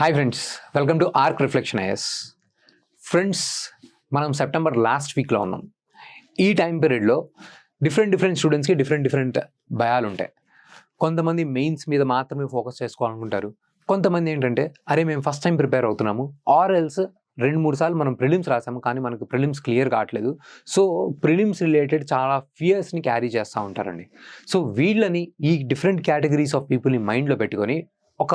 Hi friends, welcome to arc reflection is. Friends, మనం September last వీక్లో ఉన్నాం. ఈ టైం పీరియడ్లో డిఫరెంట్ స్టూడెంట్స్కి డిఫరెంట్ భయాలు ఉంటాయి. కొంతమంది మెయిన్స్ మీద మాత్రమే ఫోకస్ చేసుకోవాలనుకుంటారు. కొంతమంది ఏంటంటే అరే మేము ఫస్ట్ టైం ప్రిపేర్ అవుతున్నాము, ఆర్ ఎల్స్ 2-3 సార్లు మనం ప్రిలిమ్స్ రాసాము కానీ మనకు ప్రిలిమ్స్ క్లియర్ కావట్లేదు. సో ప్రిలిమ్స్ రిలేటెడ్ చాలా ఫియర్స్ని క్యారీ చేస్తూ ఉంటారండి. సో వీళ్ళని ఈ డిఫరెంట్ కేటగిరీస్ ఆఫ్ పీపుల్ని మైండ్లో పెట్టుకొని ఒక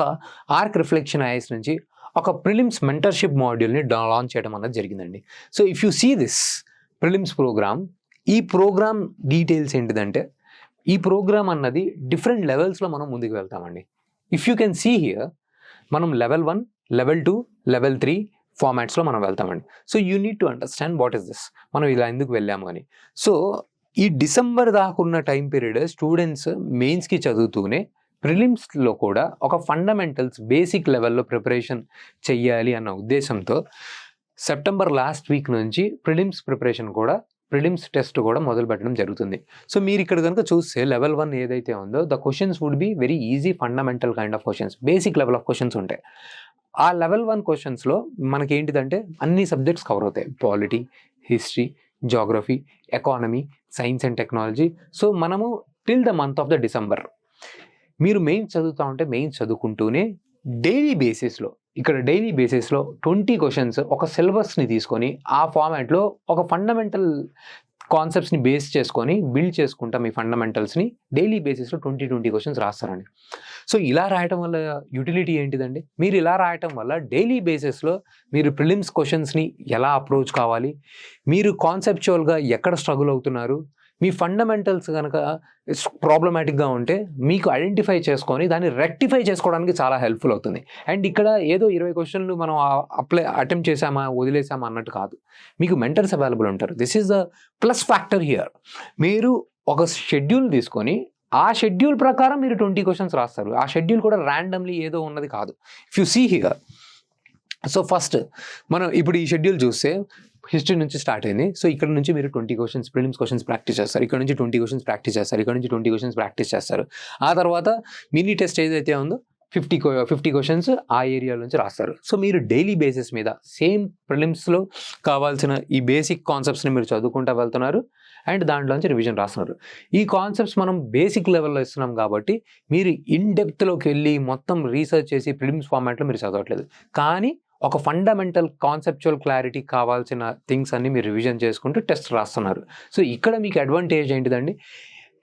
ఆర్క్ రిఫ్లెక్షన్ ఐఎస్ నుంచి ఒక ప్రిలిమ్స్ మెంటర్షిప్ మాడ్యూల్ని లాంచ్ చేయడం అన్నది జరిగిందండి. So if you see this prelims program, ఈ ప్రోగ్రామ్ డీటెయిల్స్ ఏంటిదంటే ఈ ప్రోగ్రామ్ అన్నది డిఫరెంట్ లెవెల్స్లో మనం ముందుకు వెళ్తామండి. If you can see here, మనం లెవెల్ 1, లెవెల్ 2, లెవెల్ 3 ఫార్మాట్స్లో మనం వెళ్తామండి. So you need to understand what is this, మనం ఇలా ఎందుకు వెళ్ళాము అని. సో ఈ డిసెంబర్ దాకున్న టైం పీరియడ్ స్టూడెంట్స్ మెయిన్స్కి చదువుతూనే ప్రిలిమ్స్లో కూడా ఒక ఫండమెంటల్స్ బేసిక్ లెవెల్లో ప్రిపరేషన్ చెయ్యాలి అన్న ఉద్దేశంతో సెప్టెంబర్ లాస్ట్ వీక్ నుంచి ప్రిలిమ్స్ ప్రిపరేషన్ కూడా, ప్రిలిమ్స్ టెస్ట్ కూడా మొదలు పెట్టడం జరుగుతుంది. సో మీరు ఇక్కడ కనుక చూస్తే లెవెల్ 1 ఏదైతే ఉందో the questions would be very easy, fundamental kind of questions, basic level of questions ఉంటాయి. ఆ లెవెల్ 1 క్వశ్చన్స్లో మనకి ఏంటిదంటే అన్ని సబ్జెక్ట్స్ కవర్ అవుతాయి: polity, history, geography, economy, science and technology. So మనము till the month of the December మీరు mains చదువుతూ ఉంటే మెయిన్స్ చదువుకుంటూనే డైలీ బేసిస్లో, ఇక్కడ డైలీ బేసిస్లో 20 క్వశ్చన్స్ ఒక సిలబస్ని తీసుకొని ఆ ఫార్మాట్లో ఒక ఫండమెంటల్ కాన్సెప్ట్స్ని బేస్ చేసుకొని బిల్డ్ చేసుకుంటాం. ఈ ఫండమెంటల్స్ని డైలీ బేసిస్లో 20 క్వశ్చన్స్ రాస్తారండి. సో ఇలా రాయటం వల్ల యూటిలిటీ ఏంటిదండి? మీరు ఇలా రాయటం వల్ల డైలీ బేసిస్లో మీరు ప్రిలిమ్స్ క్వశ్చన్స్ని ఎలా అప్రోచ్ కావాలి, మీరు కాన్సెప్చువల్గా ఎక్కడ స్ట్రగుల్ అవుతున్నారు, మీ ఫండమెంటల్స్ కనుక ప్రాబ్లమాటిక్గా ఉంటే మీకు ఐడెంటిఫై చేసుకొని దాన్ని రెక్టిఫై చేసుకోవడానికి చాలా హెల్ప్ఫుల్ అవుతుంది. అండ్ ఇక్కడ ఏదో 20 క్వశ్చన్లు మనం అటెంప్ట్ చేసామా వదిలేసామా అన్నట్టు కాదు, మీకు మెంటర్స్ అవైలబుల్ ఉంటారు. This is the plus factor here. మీరు ఒక షెడ్యూల్ తీసుకొని ఆ షెడ్యూల్ ప్రకారం మీరు 20 క్వశ్చన్స్ రాస్తారు. ఆ షెడ్యూల్ కూడా ర్యాండమ్లీ ఏదో ఉన్నది కాదు. If you see here, so first మనం ఇప్పుడు ఈ షెడ్యూల్ చూస్తే హిస్టరీ నుంచి స్టార్ట్ అయింది. సో ఇక్కడ నుంచి మీరు 20 క్వశ్చన్స్ ప్రిలిమ్స్ క్వశ్చన్స్ ప్రాక్టీస్ చేస్తారు. ఇక్కడ నుంచి 20 క్వశ్చన్స్ ప్రాక్టీస్ చేస్తారు. ఇక్కడ నుంచి 20 క్వశ్చన్స్ ప్రాక్టీస్ చేస్తారు. ఆ తర్వాత మినీ టెస్ట్ ఏదైతే ఉందో 50 క్వశ్చన్స్ ఆ ఏరియా నుంచి రాస్తారు. సో మీరు డైలీ బేసిస్ మీద సేమ్ ప్రిలిమ్స్లో కావాల్సిన ఈ బేసిక్ కాన్సెప్ట్స్ని మీరు చదువుకుంటూ వెళ్తున్నారు అండ్ దాంట్లోంచి రివిజన్ రాస్తున్నారు. ఈ కాన్సెప్ట్స్ మనం బేసిక్ లెవెల్లో ఇస్తున్నాం కాబట్టి మీరు ఇన్ డెప్త్లోకి వెళ్ళి మొత్తం రీసెర్చ్ చేసి ప్రిలిమ్స్ ఫార్మాట్లో మీరు చదవట్లేదు. కానీ ఒక ఫండమెంటల్ కాన్సెప్చువల్ క్లారిటీ కావాల్సిన థింగ్స్ అన్ని మీరు రివిజన్ చేసుకుంటూ టెస్ట్ రాస్తున్నారు. సో ఇక్కడ మీకు అడ్వాంటేజ్ ఏంటిదండి?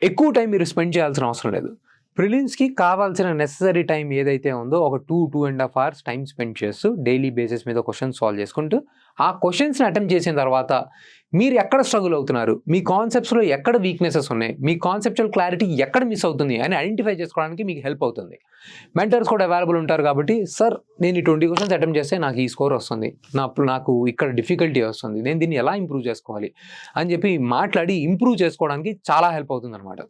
ఎక్కువ టైం మీరు స్పెండ్ చేయాల్సిన అవసరం లేదు. ప్రిలిమ్స్కి కావాల్సిన నెససరీ టైం ఏదైతే ఉందో ఒక 2.5 hours టైం స్పెండ్ చేస్తూ డైలీ బేసిస్ మీద క్వశ్చన్స్ సాల్వ్ చేసుకుంటూ ఆ క్వశ్చన్స్ని అటెంప్ట్ చేసిన తర్వాత మీరు ఎక్కడ స్ట్రగుల్ అవుతున్నారు, మీ కాన్సెప్ట్స్లో ఎక్కడ వీక్నెసెస్ ఉన్నాయి, మీ కాన్సెప్చువల్ క్లారిటీ ఎక్కడ మిస్ అవుతుంది అని ఐడెంటిఫై చేసుకోవడానికి మీకు హెల్ప్ అవుతుంది. మెంటర్స్ కూడా అవైలబుల్ ఉంటారు కాబట్టి, సార్ నేను ఈ 20 క్వశ్చన్స్ అటెంప్ట్ చేస్తే నాకు ఈ స్కోర్ వస్తుంది, నాకు ఇక్కడ డిఫికల్టీ వస్తుంది, నేను దీన్ని ఎలా ఇంప్రూవ్ చేసుకోవాలి అని చెప్పి మాట్లాడి ఇంప్రూవ్ చేసుకోవడానికి చాలా హెల్ప్ అవుతుంది అనమాట.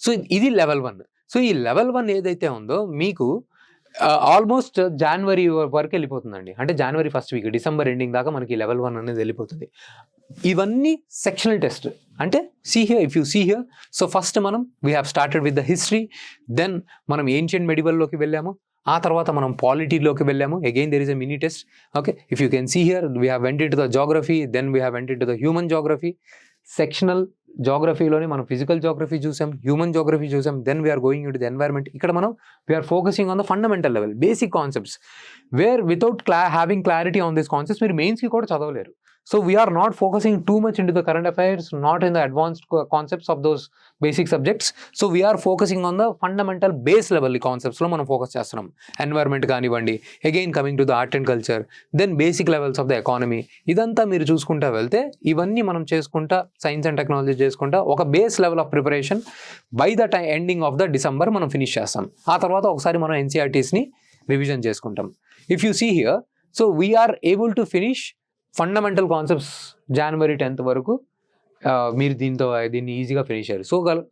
సో ఇది లెవెల్ 1. సో ఈ లెవెల్ 1 ఏదైతే ఉందో మీకు ఆల్మోస్ట్ జనవరి వరకు వెళ్ళిపోతుందండి. అంటే జనవరి ఫస్ట్ వీక్, డిసెంబర్ ఎండింగ్ దాకా మనకి లెవెల్ 1 అనేది వెళ్ళిపోతుంది. ఇవన్నీ సెక్షనల్ టెస్ట్. అంటే see here, if you see here, so first మనం we have started with the history, then మనం ఏన్షియంట్ మెడివల్లోకి వెళ్ళాము, ఆ తర్వాత మనం పాలిటీలోకి వెళ్ళాము. Again there is a mini test. Okay, if you can see here we have went into the geography, then we have went into the human geography. Sectional జాగ్రఫీలోనే మనం ఫిజికల్ జాగ్రఫీ చూసాం, హ్యూమన్ జాగ్రఫీ చూసాం, then we're going into the environment. ఇక్కడ మనం we're focusing on the fundamental level, basic concepts, where without having clarity on this concepts మీరు మెయిన్స్కి కూడా చదవలేరు. So we're not focusing too much into the current affairs, not in the advanced concepts of those basic subjects. So we're focusing on the fundamental base level కాన్సెప్ట్స్లో మనం focus చేస్తున్నాం. Environment కానివ్వండి, again coming to the art and culture, then basic levels of the economy. ఇదంతా మీరు చూసుకుంటా వెళ్తే ఇవన్నీ మనం చేసుకుంటా సైన్స్ అండ్ టెక్నాలజీ చేసుకుంటా ఒక base level of preparation by the ending of the December మనం ఫినిష్ చేస్తాం. ఆ తర్వాత ఒకసారి మనం ఎన్సీఆర్టీస్ని రివిజన్ చేసుకుంటాం. If you see here, so we are able to finish fundamental concepts జనవరి 10th వరకు. మీరు దీన్ని ఈజీగా ఫినిష్ అయ్యారు.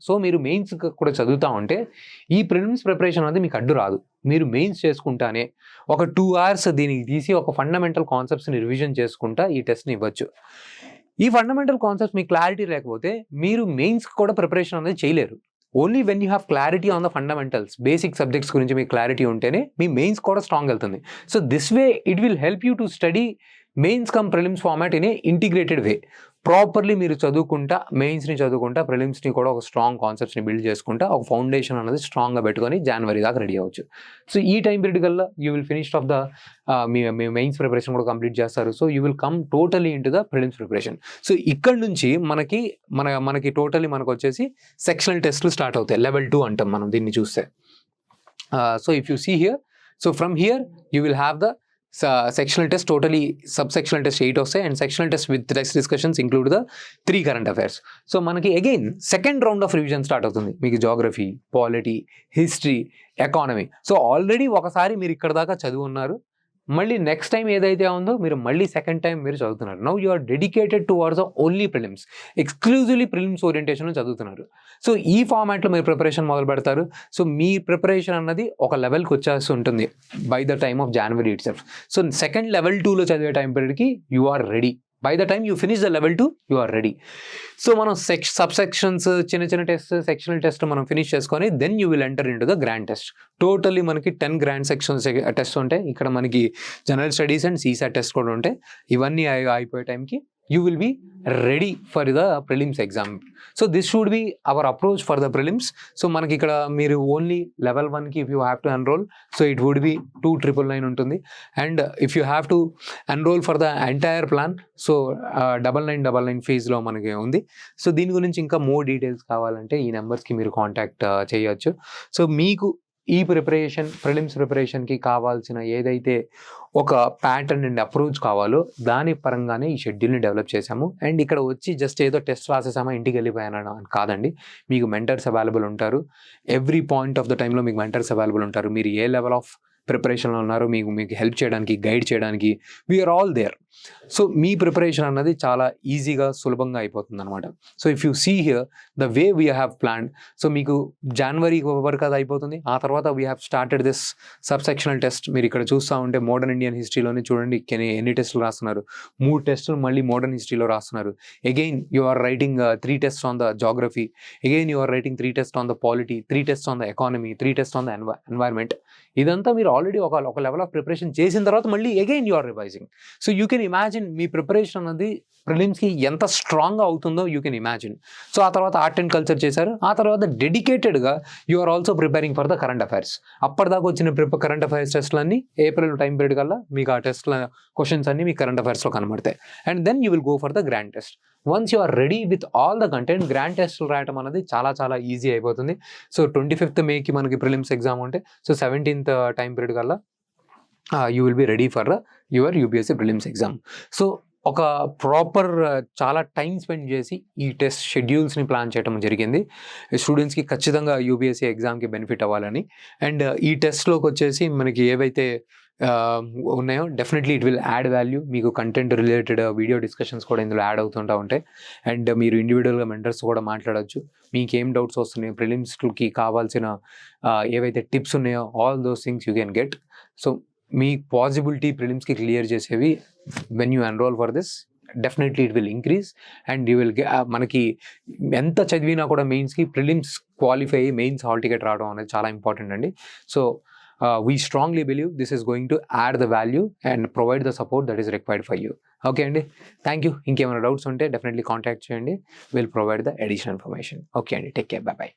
సో మీరు మెయిన్స్ కూడా చదువుతూ ఉంటే ఈ ప్రిలిమ్స్ ప్రిపరేషన్ అనేది మీకు అడ్డు రాదు. మీరు మెయిన్స్ చేసుకుంటానే ఒక 2 hours దీనికి తీసి ఒక ఫండమెంటల్ కాన్సెప్ట్స్ని రివిజన్ చేసుకుంటా ఈ టెస్ట్ని ఇవ్వచ్చు. ఈ ఫండమెంటల్ కాన్సెప్ట్స్ మీకు క్లారిటీ లేకపోతే మీరు మెయిన్స్కి కూడా ప్రిపరేషన్ అనేది చేయలేరు. Only when you have clarity on the fundamentals, basic subjects గురించి మీకు క్లారిటీ ఉంటేనే మీ మెయిన్స్ కూడా స్ట్రాంగ్ వెళ్తుంది. So this way it will help you to study mains come prelims format in a integrated way. Properly మీరు చదువుకుంటా, మెయిన్స్ని చదువుకుంటా, ప్రిలిమ్స్ని కూడా ఒక స్ట్రాంగ్ కాన్సెప్ట్స్ని బిల్డ్ చేసుకుంటా ఒక ఫౌండేషన్ అనేది స్ట్రాంగ్గా పెట్టుకొని జనవరి దాకా రెడీ అవ్వచ్చు. సో ఈ టైం పీరియడ్ కల్లా you will finish off the me mains preparation కూడా కంప్లీట్ చేస్తారు. So you will come totally in to the prelims preparation. So ఇక్కడ నుంచి మనకి టోటలీ మనకు వచ్చేసి సెక్షనల్ టెస్ట్లు స్టార్ట్ అవుతాయి. లెవెల్ 2 అంటాం మనం దీన్ని చూస్తే. So if you see here, so from here you will have the sectional test, totally subsectional test 8 వస్తాయి, and sectional test with text discussions include the 3 current affairs. So మనకి again second round of revision start అవుతుంది. మీకు geography, polity, history, economy. So already ఒకసారి మీరు ఇక్కడ దాకా చదువు ఉన్నారు, మళ్ళీ నెక్స్ట్ టైం ఏదైతే ఉందో మీరు మళ్ళీ సెకండ్ టైం మీరు చదువుతున్నారు. Now you are dedicated towards the only prelims, exclusively prelims ఓరియంటేషన్లో చదువుతున్నారు. సో ఈ ఫార్మాట్లో మీరు ప్రిపరేషన్ మొదలు పెడతారు. సో మీ ప్రిపరేషన్ అన్నది ఒక లెవెల్కి వచ్చేసి ఉంటుంది by the time of January itself. So second level 2లో చదివే టైం పీరియడ్కి you are ready. By the time you finish the level 2 you are ready. So మనం సబ్సెక్షన్స్, చిన్న టెస్ట్, సెక్షనల్ టెస్ట్ మనం ఫినిష్ చేసుకొని then you will enter into the grand test. Totally మనకి 10 grand sections test ఉంటాయి. ఇక్కడ మనకి general studies and CSAT test కూడా ఉంటాయి. ఇవన్నీ అయిపోయే టైంకి you will be ready for the prelims exam. So this should be our approach for the prelims. So మనకి ఇక్కడ మీరు ఓన్లీ లెవెల్ 1కి if you have to enroll, so it would be 2,999 ఉంటుంది. And if you have to enroll for the entire plan, so 9999 ఫీజ్లో మనకి ఉంది. So దీని గురించి ఇంకా మోర్ డీటెయిల్స్ కావాలంటే ఈ నెంబర్స్కి మీరు కాంటాక్ట్ చేయొచ్చు. సో మీకు ఈ ప్రిలిమ్స్ ప్రిపరేషన్కి కావాల్సిన ఏదైతే ఒక ప్యాటర్న్ అండ్ అప్రోచ్ కావాలో దాని పరంగానే ఈ షెడ్యూల్ని డెవలప్ చేశాము. అండ్ ఇక్కడ వచ్చి జస్ట్ ఏదో టెస్ట్ రాసేసామా ఇంటికి వెళ్ళిపోయాను కాదండి. మీకు మెంటర్స్ అవైలబుల్ ఉంటారు. ఎవ్రీ పాయింట్ ఆఫ్ ద టైంలో మీకు మెంటర్స్ అవైలబుల్ ఉంటారు. మీరు ఏ లెవెల్ ఆఫ్ ప్రిపరేషన్లో ఉన్నారు, మీకు హెల్ప్ చేయడానికి, గైడ్ చేయడానికి వీఆర్ ఆల్ దేర్. సో మీ ప్రిపరేషన్ అన్నది చాలా ఈజీగా, సులభంగా అయిపోతుంది అనమాట. So if you see here the way we have planned, so మీకు జనవరి వరకు అది అయిపోతుంది. ఆ తర్వాత we have started this subsectional test. మీరు ఇక్కడ చూస్తూ ఉంటే మోడర్న్ ఇండియన్ హిస్టరీలోనే చూడండి ఎన్ని టెస్టులు రాస్తున్నారు. 3 టెస్టులు మళ్ళీ మోడర్న్ హిస్టరీలో రాస్తున్నారు. Again you are writing 3 test on the geography, again you are writing 3 test on the polity, 3 test on the economy, 3 test on the environment. ఇదంతా మీరు ఆల్రెడీ ఒక లెవెల్ ఆఫ్ ప్రిపరేషన్ చేసిన తర్వాత మళ్ళీ again you are revising. So you can imagine మీ preparation అనేది ప్రిలిమ్స్కి ఎంత స్ట్రాంగ్గా అవుతుందో యూ కెన్ ఇమాజిన్. సో ఆ తర్వాత ఆర్ట్ అండ్ కల్చర్ చేశారు. ఆ తర్వాత డెడికేటెడ్గా you are also preparing for the current affairs. అప్పటిదాకా వచ్చిన కరెంట్ అఫైర్స్ టెస్ట్లన్నీ ఏప్రిల్ టైం పీరియడ్ కల్లా మీకు ఆ టెస్ట్ల క్వశ్చన్స్ అన్నీ మీకు కరెంట్ అఫైర్స్లో కనబడతాయి. And then you will go for the grand test. Once you are ready with all the content, grand టెస్ట్లు రాయటం అనేది చాలా చాలా ఈజీ అయిపోతుంది. సో 25th మేకి మనకి ప్రిలిమ్స్ ఎగ్జామ్ ఉంటే, సో 17th టైం పీరియడ్ కల్లా you will be ready for your UPSC prelims exam. So ఒక ప్రాపర్ చాలా టైం స్పెండ్ చేసి ఈ టెస్ట్ షెడ్యూల్స్ని ప్లాన్ చేయడం జరిగింది. స్టూడెంట్స్కి ఖచ్చితంగా యూపీఎస్సీ ఎగ్జామ్కి బెనిఫిట్ అవ్వాలని. అండ్ ఈ టెస్ట్లోకి వచ్చేసి మనకి ఏవైతే ఉన్నాయో definitely it will add value. మీకు కంటెంట్ రిలేటెడ్ వీడియో డిస్కషన్స్ కూడా ఇందులో యాడ్ అవుతుంటూ ఉంటాయి. అండ్ మీరు ఇండివిజువల్గా మెంటర్స్ కూడా మాట్లాడవచ్చు. మీకు ఏం డౌట్స్ వస్తున్నాయో, ప్రిలిమ్స్కి కావాల్సిన ఏవైతే టిప్స్ ఉన్నాయో, all those things you can get. So మీ పాసిబిలిటీ ప్రిలిమ్స్కి క్లియర్ చేసేవి when you enroll for this, definitely it will increase. And you will మనకి ఎంత చదివినా కూడా మెయిన్స్కి ప్రిలిమ్స్ క్వాలిఫై అయ్యి మెయిన్స్ హాల్ టికెట్ రావడం అనేది చాలా ఇంపార్టెంట్ అండి. So we strongly believe this is going to add the value and provide the support that is required for you. Okay అండి, థ్యాంక్ యూ. ఇంకేమైనా డౌట్స్ ఉంటే డెఫినెట్లీ కాంటాక్ట్ చేయండి. Will provide the additional information. Okay అండి, take care, by by.